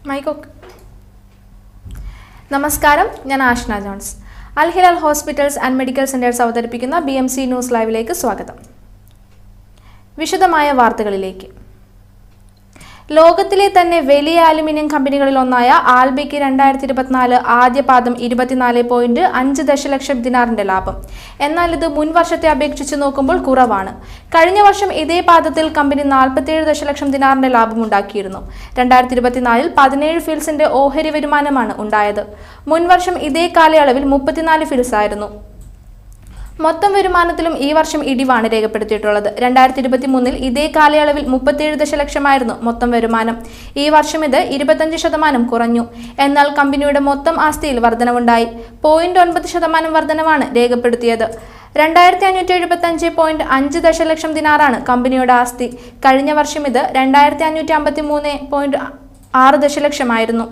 മൈക്കോക്ക്. നമസ്കാരം, ഞാൻ Ashna Jones. Al Hilal hospitals and medical centres അവതരിപ്പിക്കുന്ന BMC ന്യൂസ് ലൈവിലേക്ക് സ്വാഗതം. വിശദമായ വാർത്തകളിലേക്ക്. ലോകത്തിലെ തന്നെ വലിയ അലുമിനിയം കമ്പനികളിൽ ഒന്നായ ആൽബയ്ക്ക് 2024 ആദ്യ പാദം 24.5 ദശലക്ഷം ദിനാറിന്റെ ലാഭം. എന്നാൽ ഇത് മുൻ വർഷത്തെ അപേക്ഷിച്ച് നോക്കുമ്പോൾ കുറവാണ്. കഴിഞ്ഞ വർഷം ഇതേ പാദത്തിൽ കമ്പനി 47 ദശലക്ഷം ദിനാറിന്റെ ലാഭമുണ്ടാക്കിയിരുന്നു. 2024 17 ഫിൽസിന്റെ ഓഹരി വരുമാനമാണ് ഉണ്ടായത്. മുൻവർഷം ഇതേ കാലയളവിൽ 34 ഫിൽസ് ആയിരുന്നു. മൊത്തം വരുമാനത്തിലും ഈ വർഷം ഇടിവാണ് രേഖപ്പെടുത്തിയിട്ടുള്ളത്. 2023 ഇതേ കാലയളവിൽ 37 ദശലക്ഷമായിരുന്നു മൊത്തം വരുമാനം. ഈ വർഷം ഇത് 25% കുറഞ്ഞു. എന്നാൽ കമ്പനിയുടെ മൊത്തം ആസ്തിയിൽ വർധനവുണ്ടായി. 0.9% വർധനവാണ് രേഖപ്പെടുത്തിയത്. 2575.5 ദശലക്ഷം ദിനാറാണ് കമ്പനിയുടെ ആസ്തി. കഴിഞ്ഞ വർഷം ഇത് 2553.6 ദശലക്ഷമായിരുന്നു.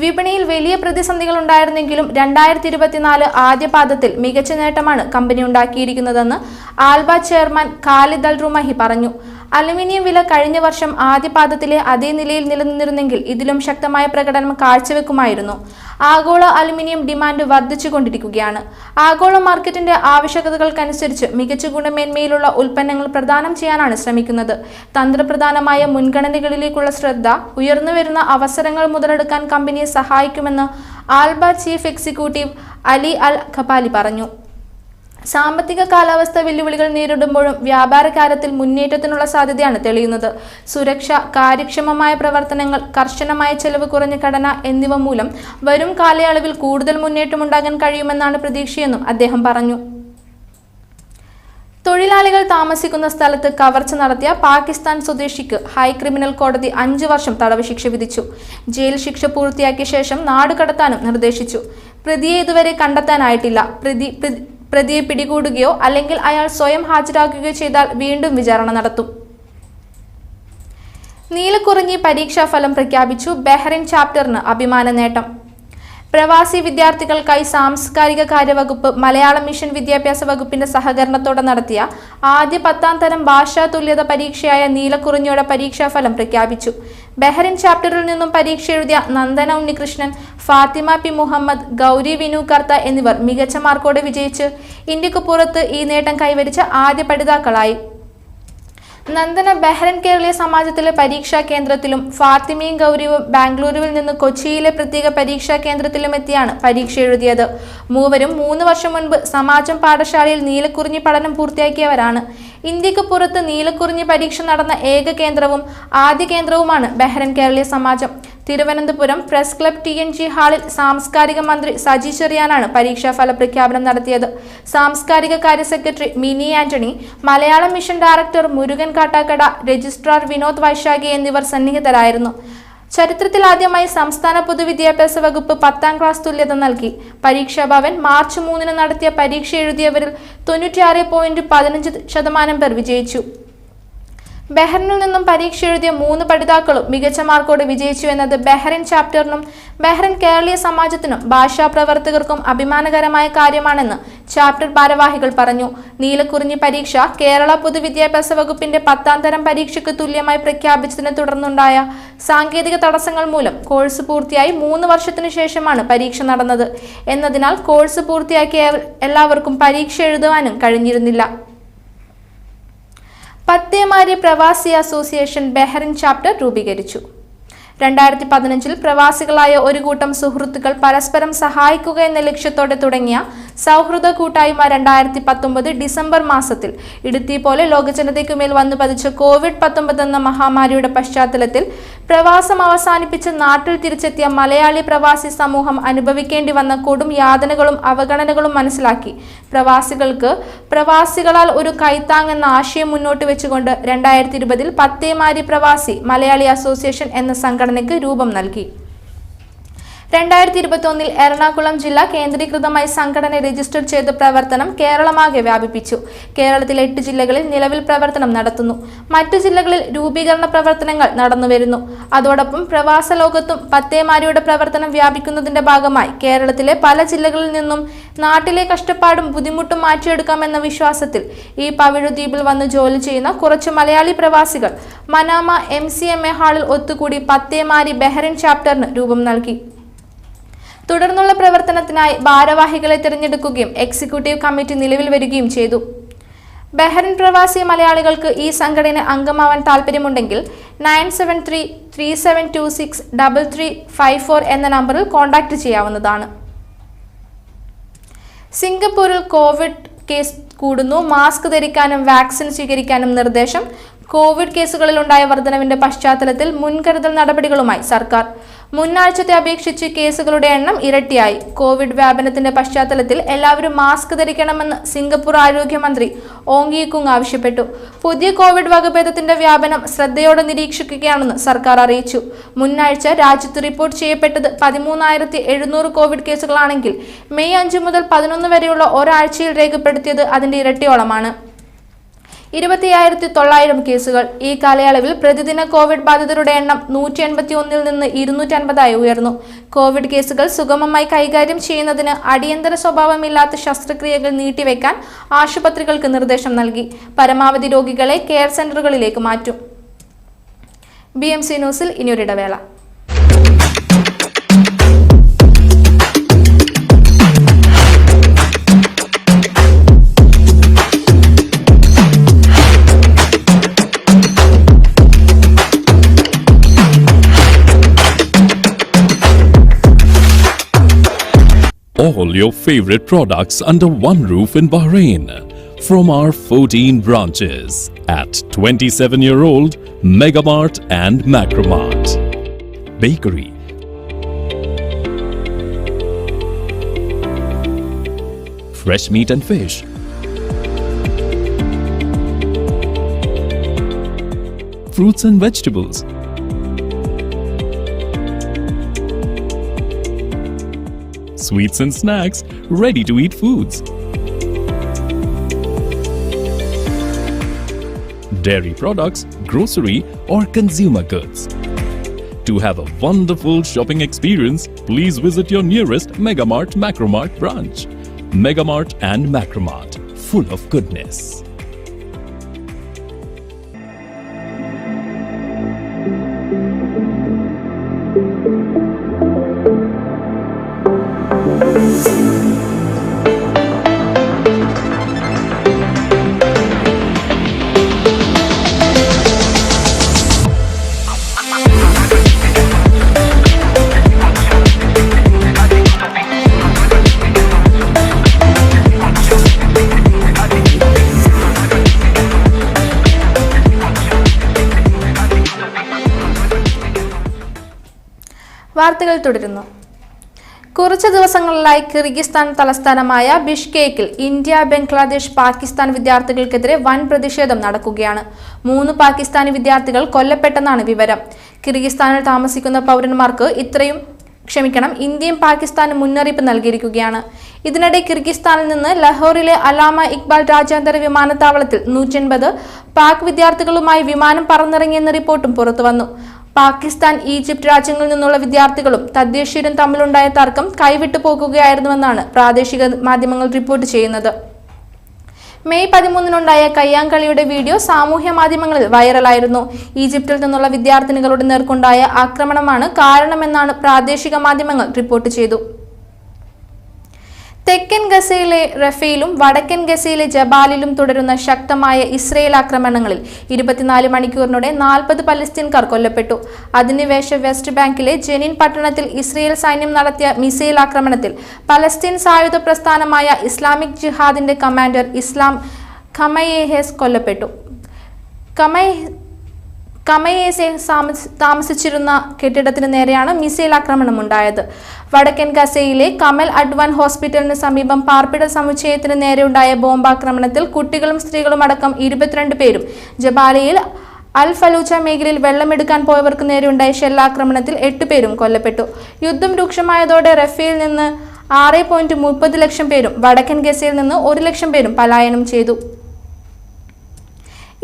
വിപണിയിൽ വലിയ പ്രതിസന്ധികൾ ഉണ്ടായിരുന്നെങ്കിലും 2024 ആദ്യ പാദത്തിൽ മികച്ച നേട്ടമാണ് കമ്പനി ഉണ്ടാക്കിയിരിക്കുന്നതെന്ന് ആൽബ ചെയർമാൻ ഖാലിദ് അൽ റുമഹി പറഞ്ഞു. അലുമിനിയം വില കഴിഞ്ഞ വർഷം ആദ്യ പാദത്തിലെ അതേ നിലയിൽ നിലനിന്നിരുന്നെങ്കിൽ ഇതിലും ശക്തമായ പ്രകടനം കാഴ്ചവെക്കുമായിരുന്നു. ആഗോള അലുമിനിയം ഡിമാൻഡ് വർദ്ധിച്ചുകൊണ്ടിരിക്കുകയാണ്. ആഗോള മാർക്കറ്റിന്റെ ആവശ്യകതകൾക്കനുസരിച്ച് മികച്ച ഗുണമേന്മയിലുള്ള ഉൽപ്പന്നങ്ങൾ പ്രദാനം ചെയ്യാനാണ് ശ്രമിക്കുന്നത്. തന്ത്രപ്രധാനമായ മുൻഗണനകളിലേക്കുള്ള ശ്രദ്ധ ഉയർന്നുവരുന്ന അവസരങ്ങൾ മുതലെടുക്കാൻ കമ്പനിയെ സഹായിക്കുമെന്ന് ആൽബ ചീഫ് എക്സിക്യൂട്ടീവ് അലി അൽ ഖപാലി പറഞ്ഞു. സാമ്പത്തിക കാലാവസ്ഥ വെല്ലുവിളികൾ നേരിടുമ്പോഴും വ്യാപാര കാര്യത്തിൽ മുന്നേറ്റത്തിനുള്ള സാധ്യതയാണ് തെളിയുന്നത്. സുരക്ഷ, കാര്യക്ഷമമായ പ്രവർത്തനങ്ങൾ, കർശനമായ ചെലവ് കുറഞ്ഞ ഘടന എന്നിവ മൂലം വരും കാലയളവിൽ കൂടുതൽ മുന്നേറ്റമുണ്ടാകാൻ കഴിയുമെന്നാണ് പ്രതീക്ഷയെന്നും അദ്ദേഹം പറഞ്ഞു. തൊഴിലാളികൾ താമസിക്കുന്ന സ്ഥലത്ത് കവർച്ച നടത്തിയ പാകിസ്ഥാൻ സ്വദേശിക്ക് ഹൈ ക്രിമിനൽ കോടതി 5 വർഷം തടവ് ശിക്ഷ വിധിച്ചു. ജയിൽ ശിക്ഷ പൂർത്തിയാക്കിയ ശേഷം നാടുകടത്താനും നിർദ്ദേശിച്ചു. പ്രതിയെ ഇതുവരെ കണ്ടെത്താനായിട്ടില്ല. പ്രതിയെ പിടികൂടുകയോ അല്ലെങ്കിൽ അയാൾ സ്വയം ഹാജരാക്കുകയോ ചെയ്താൽ വീണ്ടും വിചാരണ നടത്തും. നീലക്കുറിഞ്ഞി പരീക്ഷാഫലം പ്രഖ്യാപിച്ചു. ബഹ്റൈൻ ചാപ്റ്ററിന് അഭിമാന നേട്ടം. പ്രവാസി വിദ്യാർത്ഥികൾക്കായി സാംസ്കാരിക കാര്യവകുപ്പ് മലയാളം മിഷൻ വിദ്യാഭ്യാസ വകുപ്പിന്റെ സഹകരണത്തോടെ നടത്തിയ ആദ്യ 10ാം തരം ഭാഷാ തുല്യത പരീക്ഷയായ നീലക്കുറിഞ്ഞിയുടെ പരീക്ഷാഫലം പ്രഖ്യാപിച്ചു. ബഹ്റൈൻ ചാപ്റ്ററിൽ നിന്നും പരീക്ഷ എഴുതിയ നന്ദന ഉണ്ണികൃഷ്ണൻ, ഫാത്തിമ പി മുഹമ്മദ്, ഗൗരി വിനു കർത്ത എന്നിവർ മികച്ച മാർക്കോടെ വിജയിച്ച് ഇന്ത്യക്ക് പുറത്ത് ഈ നേട്ടം കൈവരിച്ച ആദ്യ പഠിതാക്കളായി. നന്ദന ബഹ്റൈൻ കേരളീയ സമാജത്തിലെ പരീക്ഷാ കേന്ദ്രത്തിലും ഫാത്തിമയും ഗൗരിയും ബാംഗ്ലൂരുവിൽ നിന്ന് കൊച്ചിയിലെ പ്രത്യേക പരീക്ഷാ കേന്ദ്രത്തിലും എത്തിയാണ് പരീക്ഷ എഴുതിയത്. മൂവരും 3 വർഷം മുൻപ് സമാജം പാഠശാലയിൽ നീലക്കുറിഞ്ഞി പഠനം പൂർത്തിയാക്കിയവരാണ്. ഇന്ത്യക്ക് പുറത്ത് നീലക്കുറിഞ്ഞി പരീക്ഷ നടന്ന ഏക കേന്ദ്രവും ആദ്യ കേന്ദ്രവുമാണ് ബഹ്റൈൻ കേരളീയ സമാജം. തിരുവനന്തപുരം പ്രസ് ക്ലബ് TNG ഹാളിൽ സാംസ്കാരിക മന്ത്രി സജി ചെറിയാനാണ് പരീക്ഷാഫല പ്രഖ്യാപനം നടത്തിയത്. സാംസ്കാരിക കാര്യ secretary Mini Antony, Malayalam mission director Murukan Kattakada, registrar Vinod Vaisakhi എന്നിവർ സന്നിഹിതരായിരുന്നു. ചരിത്രത്തിൽ ആദ്യമായി സംസ്ഥാന പൊതുവിദ്യാഭ്യാസ വകുപ്പ് 10ാം ക്ലാസ് തുല്യത നൽകി. പരീക്ഷാ ഭവൻ മാർച്ച് 3 നടത്തിയ പരീക്ഷ എഴുതിയവരിൽ 96.15% പേർ വിജയിച്ചു. ബഹ്റൈനിൽ നിന്നും പരീക്ഷ എഴുതിയ 3 പഠിതാക്കളും മികച്ച മാർക്കോടെ വിജയിച്ചു എന്നത് ബഹ്റൈൻ ചാപ്റ്ററിനും ബഹ്റൈൻ കേരളീയ സമാജത്തിനും ഭാഷാ പ്രവർത്തകർക്കും അഭിമാനകരമായ കാര്യമാണെന്ന് ചാപ്റ്റർ ഭാരവാഹികൾ പറഞ്ഞു. നീലക്കുറിഞ്ഞി പരീക്ഷ കേരള പൊതുവിദ്യാഭ്യാസ വകുപ്പിന്റെ 10ാം തരം പരീക്ഷയ്ക്ക് തുല്യമായി പ്രഖ്യാപിച്ചതിനെ തുടർന്നുണ്ടായ സാങ്കേതിക തടസ്സങ്ങൾ മൂലം കോഴ്സ് പൂർത്തിയായി 3 വർഷത്തിനു ശേഷമാണ് പരീക്ഷ നടന്നത് എന്നതിനാൽ കോഴ്സ് പൂർത്തിയാക്കിയ എല്ലാവർക്കും പരീക്ഷ എഴുതുവാനും കഴിഞ്ഞിരുന്നില്ല. പത്തേമാരി പ്രവാസി അസോസിയേഷൻ ബഹ്റൈൻ ചാപ്റ്റർ രൂപീകരിച്ചു. 2015 പ്രവാസികളായ ഒരു കൂട്ടം സുഹൃത്തുക്കൾ പരസ്പരം സഹായിക്കുക എന്ന ലക്ഷ്യത്തോടെ തുടങ്ങിയ സൗഹൃദ കൂട്ടായ്മ 2019 ഡിസംബർ മാസത്തിൽ ഇടുത്തി പോലെ ലോകജനതയ്ക്കുമേൽ വന്നു പതിച്ച COVID-19 എന്ന മഹാമാരിയുടെ പശ്ചാത്തലത്തിൽ പ്രവാസം അവസാനിപ്പിച്ച് നാട്ടിൽ തിരിച്ചെത്തിയ മലയാളി പ്രവാസി സമൂഹം അനുഭവിക്കേണ്ടി വന്ന കൊടും യാതനകളും അവഗണനകളും മനസ്സിലാക്കി പ്രവാസികൾക്ക് പ്രവാസികളാൽ ഒരു കൈത്താങ് എന്ന ആശയം മുന്നോട്ട് വെച്ചുകൊണ്ട് 2020 പത്തേമാരി പ്രവാസി മലയാളി അസോസിയേഷൻ എന്ന സംഘടനയ്ക്ക് രൂപം നൽകി. 2021 എറണാകുളം ജില്ല കേന്ദ്രീകൃതമായി സംഘടന രജിസ്റ്റർ ചെയ്ത പ്രവർത്തനം കേരളമാകെ വ്യാപിപ്പിച്ചു. കേരളത്തിലെ 8 ജില്ലകളിൽ നിലവിൽ പ്രവർത്തനം നടത്തുന്നു. മറ്റു ജില്ലകളിൽ രൂപീകരണ പ്രവർത്തനങ്ങൾ നടന്നുവരുന്നു. അതോടൊപ്പം പ്രവാസ ലോകത്തും പത്തേമാരിയുടെ പ്രവർത്തനം വ്യാപിക്കുന്നതിന്റെ ഭാഗമായി കേരളത്തിലെ പല ജില്ലകളിൽ നിന്നും നാട്ടിലെ കഷ്ടപ്പാടും ബുദ്ധിമുട്ടും മാറ്റിയെടുക്കാമെന്ന വിശ്വാസത്തിൽ ഈ പവിഴദ്വീപിൽ വന്ന് ജോലി ചെയ്യുന്ന കുറച്ച് മലയാളി പ്രവാസികൾ മനാമ MCMA ഹാളിൽ ഒത്തുകൂടി പത്തേമാരി ബഹ്റൈൻ ചാപ്റ്ററിന് രൂപം നൽകി. തുടർന്നുള്ള പ്രവർത്തനത്തിനായി ഭാരവാഹികളെ തിരഞ്ഞെടുക്കുകയും എക്സിക്യൂട്ടീവ് കമ്മിറ്റി നിലവിൽ വരികയും ചെയ്തു. ബഹ്റൈൻ പ്രവാസി മലയാളികൾക്ക് ഈ സംഘടന അംഗമാവാൻ താൽപ്പര്യമുണ്ടെങ്കിൽ 9733726354 എന്ന നമ്പറിൽ കോൺടാക്ട് ചെയ്യാവുന്നതാണ്. സിംഗപ്പൂരിൽ കോവിഡ് കേസ് കൂടുന്നു. മാസ്ക് ധരിക്കാനും വാക്സിൻ സ്വീകരിക്കാനും നിർദ്ദേശം. കോവിഡ് കേസുകളിലുണ്ടായ വർധനവിന്റെ പശ്ചാത്തലത്തിൽ മുൻകരുതൽ നടപടികളുമായി സർക്കാർ. മുന്നാഴ്ചത്തെ അപേക്ഷിച്ച് കേസുകളുടെ എണ്ണം ഇരട്ടിയായി. കോവിഡ് വ്യാപനത്തിന്റെ പശ്ചാത്തലത്തിൽ എല്ലാവരും മാസ്ക് ധരിക്കണമെന്ന് സിംഗപ്പൂർ ആരോഗ്യമന്ത്രി ഓങ് യീ കുങ് ആവശ്യപ്പെട്ടു. പുതിയ കോവിഡ് വകഭേദത്തിന്റെ വ്യാപനം ശ്രദ്ധയോടെ നിരീക്ഷിക്കുകയാണെന്ന് സർക്കാർ അറിയിച്ചു. മുന്നാഴ്ച രാജ്യത്ത് റിപ്പോർട്ട് ചെയ്യപ്പെട്ടത് 13,700 കോവിഡ് കേസുകളാണെങ്കിൽ മെയ് 5 മുതൽ 11 വരെയുള്ള ഒരാഴ്ചയിൽ രേഖപ്പെടുത്തിയത് അതിന്റെ ഇരട്ടിയോളമാണ്. 25,900 കേസുകൾ. ഈ കാലയളവിൽ പ്രതിദിന കോവിഡ് ബാധിതരുടെ എണ്ണം 181 നിന്ന് 250 ഉയർന്നു. കോവിഡ് കേസുകൾ സുഗമമായി കൈകാര്യം ചെയ്യുന്നതിന് അടിയന്തര സ്വഭാവമില്ലാത്ത ശസ്ത്രക്രിയകൾ നീട്ടിവെക്കാൻ ആശുപത്രികൾക്ക് നിർദ്ദേശം നൽകി. പരമാവധി രോഗികളെ കെയർ സെന്ററുകളിലേക്ക് മാറ്റും. BMC ന്യൂസിൽ ഇനിയൊരിടവേള. All your favorite products under one roof in Bahrain from our 14 branches at 27-year-old Megamart and Macromart. Bakery, fresh meat and fish, fruits and vegetables, sweets and snacks, ready-to-eat foods, dairy products, grocery or consumer goods. To have a wonderful shopping experience, please visit your nearest Megamart Macromart branch. Megamart and Macromart, full of goodness. വാർത്തകൾ തുടരുന്നു. കുറച്ച് ദിവസങ്ങളിലായി Kyrgyzstan തലസ്ഥാനമായ ബിഷ്കേക്കിൽ India, Bangladesh, Pakistan വിദ്യാർത്ഥികൾക്കെതിരെ വൻ പ്രതിഷേധം നടക്കുകയാണ്. 3 പാകിസ്ഥാനി വിദ്യാർത്ഥികൾ കൊല്ലപ്പെട്ടെന്നാണ് വിവരം. കിർഗിസ്ഥാനിൽ താമസിക്കുന്ന പൗരന്മാർക്ക് ഇന്ത്യയും പാകിസ്ഥാനും മുന്നറിയിപ്പ് നൽകിയിരിക്കുകയാണ്. ഇതിനിടെ കിർഗിസ്ഥാനിൽ നിന്ന് ലഹോറിലെ അലാമ ഇക്ബാൽ രാജ്യാന്തര വിമാനത്താവളത്തിൽ 180 പാക് വിദ്യാർത്ഥികളുമായി വിമാനം പറന്നിറങ്ങിയെന്ന റിപ്പോർട്ടും പുറത്തുവന്നു. പാകിസ്ഥാൻ, ഈജിപ്ത് രാജ്യങ്ങളിൽ നിന്നുള്ള വിദ്യാർത്ഥികളും തദ്ദേശീയരും തമ്മിലുണ്ടായ തർക്കം കൈവിട്ടു പോകുകയായിരുന്നുവെന്നാണ് പ്രാദേശിക മാധ്യമങ്ങൾ റിപ്പോർട്ട് ചെയ്യുന്നത്. മെയ് 13-നുണ്ടായ കയ്യാങ്കളിയുടെ വീഡിയോ സാമൂഹ്യ മാധ്യമങ്ങളിൽ വൈറലായിരുന്നു. ഈജിപ്തിൽ നിന്നുള്ള വിദ്യാർത്ഥിനികളുടെ നേർക്കുണ്ടായ ആക്രമണമാണ് കാരണമെന്നാണ് പ്രാദേശിക മാധ്യമങ്ങൾ റിപ്പോർട്ട് ചെയ്തു. തെക്കൻ ഗസയിലെ റഫയിലും വടക്കൻ ഗസയിലെ ജബാലിലും തുടരുന്ന ശക്തമായ ഇസ്രയേൽ ആക്രമണങ്ങളിൽ 24 മണിക്കൂറിനിടെ 40 പലസ്തീൻകാർ കൊല്ലപ്പെട്ടു. അധിനിവേശ വെസ്റ്റ് ബാങ്കിലെ ജെനിൻ പട്ടണത്തിൽ ഇസ്രയേൽ സൈന്യം നടത്തിയ മിസൈൽ ആക്രമണത്തിൽ പലസ്തീൻ സായുധ പ്രസ്ഥാനമായ ഇസ്ലാമിക് ജിഹാദിന്റെ കമാൻഡർ ഇസ്ലാം ഖമയേഹസ് കൊല്ലപ്പെട്ടു. ഖമയേസെ താമസിച്ചിരുന്ന കെട്ടിടത്തിന് നേരെയാണ് മിസൈൽ ആക്രമണം ഉണ്ടായത്. വടക്കൻ ഗസയിലെ കമൽ അഡ്വാൻ ഹോസ്പിറ്റലിന് സമീപം പാർപ്പിട സമുച്ചയത്തിന് നേരെയുണ്ടായ ബോംബാക്രമണത്തിൽ കുട്ടികളും സ്ത്രീകളും അടക്കം 22 പേരും ജബാലയിൽ അൽ ഫലൂച്ച മേഖലയിൽ വെള്ളമെടുക്കാൻ പോയവർക്ക് നേരെയുണ്ടായ ഷെല്ലാക്രമണത്തിൽ 8 പേരും കൊല്ലപ്പെട്ടു. യുദ്ധം രൂക്ഷമായതോടെ റഫേൽ നിന്ന് 6.30 ലക്ഷം പേരും വടക്കൻ ഗസയിൽ നിന്ന് 1 ലക്ഷം പേരും പലായനം ചെയ്തു.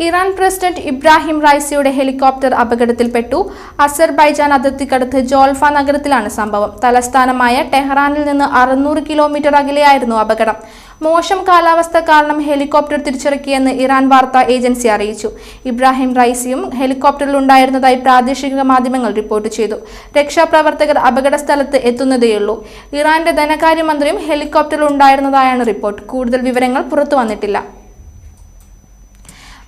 ഇറാൻ പ്രസിഡന്റ് ഇബ്രാഹിം റൈസിയുടെ ഹെലികോപ്റ്റർ അപകടത്തിൽപ്പെട്ടു. അസർബൈജാൻ അതിർത്തിക്കടുത്ത് ജോൾഫ നഗരത്തിലാണ് സംഭവം. തലസ്ഥാനമായ ടെഹ്റാനിൽ നിന്ന് 600 കിലോമീറ്റർ അകലെയായിരുന്നു അപകടം. മോശം കാലാവസ്ഥ കാരണം ഹെലികോപ്റ്റർ തിരിച്ചിറക്കിയെന്ന് ഇറാൻ വാർത്താ ഏജൻസി അറിയിച്ചു. ഇബ്രാഹിം റൈസിയും ഹെലികോപ്റ്ററിൽ ഉണ്ടായിരുന്നതായി പ്രാദേശിക മാധ്യമങ്ങൾ റിപ്പോർട്ട് ചെയ്തു. രക്ഷാപ്രവർത്തകർ അപകട സ്ഥലത്ത് എത്തുന്നതേയുള്ളൂ. ഇറാന്റെ ധനകാര്യമന്ത്രിയും ഹെലികോപ്റ്ററിൽ ഉണ്ടായിരുന്നതായാണ് റിപ്പോർട്ട്. കൂടുതൽ വിവരങ്ങൾ പുറത്തു വന്നിട്ടില്ല.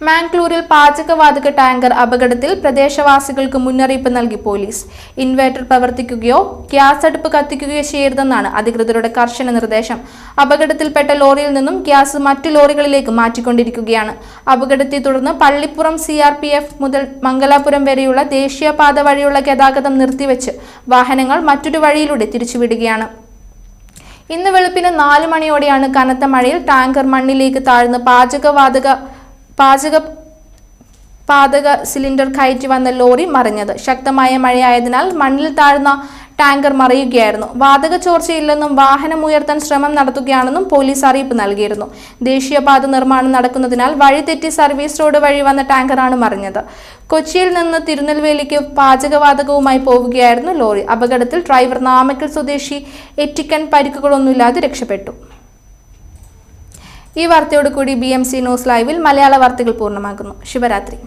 മാംഗ്ലൂരിൽ പാചകവാതക ടാങ്കർ അപകടത്തിൽ പ്രദേശവാസികൾക്ക് മുന്നറിയിപ്പ് നൽകി പോലീസ്. ഇൻവേർട്ടർ പ്രവർത്തിക്കുകയോ ഗ്യാസ് അടുപ്പ് കത്തിക്കുകയോ ചെയ്യരുതെന്നാണ് അധികൃതരുടെ കർശന നിർദ്ദേശം. അപകടത്തിൽപ്പെട്ട ലോറിയിൽ നിന്നും ഗ്യാസ് മറ്റു ലോറികളിലേക്ക് മാറ്റിക്കൊണ്ടിരിക്കുകയാണ്. അപകടത്തെ തുടർന്ന് പള്ളിപ്പുറം CRPF മുതൽ മംഗലാപുരം വരെയുള്ള ദേശീയപാത വഴിയുള്ള ഗതാഗതം നിർത്തിവെച്ച് വാഹനങ്ങൾ മറ്റൊരു വഴിയിലൂടെ തിരിച്ചുവിടുകയാണ്. ഇന്ന് വെളുപ്പിന് 4 മണിയോടെയാണ് കനത്ത മഴയിൽ ടാങ്കർ മണ്ണിലേക്ക് താഴ്ന്ന് പാചക സിലിണ്ടർ കയറ്റി വന്ന ലോറി മറിഞ്ഞത്. ശക്തമായ മഴയായതിനാൽ മണ്ണിൽ താഴ്ന്ന ടാങ്കർ മറിയുകയായിരുന്നു. വാതക ചോർച്ചയില്ലെന്നും വാഹനം ഉയർത്താൻ ശ്രമം നടത്തുകയാണെന്നും പോലീസ് അറിയിപ്പ് നൽകിയിരുന്നു. ദേശീയപാത നിർമ്മാണം നടക്കുന്നതിനാൽ വഴിതെറ്റി സർവീസ് റോഡ് വഴി വന്ന ടാങ്കറാണ് മറിഞ്ഞത്. കൊച്ചിയിൽ നിന്ന് തിരുനെൽവേലിക്ക് പാചകവാതകവുമായി പോവുകയായിരുന്നു ലോറി. അപകടത്തിൽ ഡ്രൈവർ നാമക്കൽ സ്വദേശി എറ്റിക്കൻ പരിക്കുകളൊന്നുമില്ലാതെ രക്ഷപ്പെട്ടു. ഈ വാർത്തയോടുകൂടി BMC ന്യൂസ് ലൈവിൽ മലയാള വാർത്തകൾ പൂർണ്ണമാകുന്നു. ശുഭരാത്രി.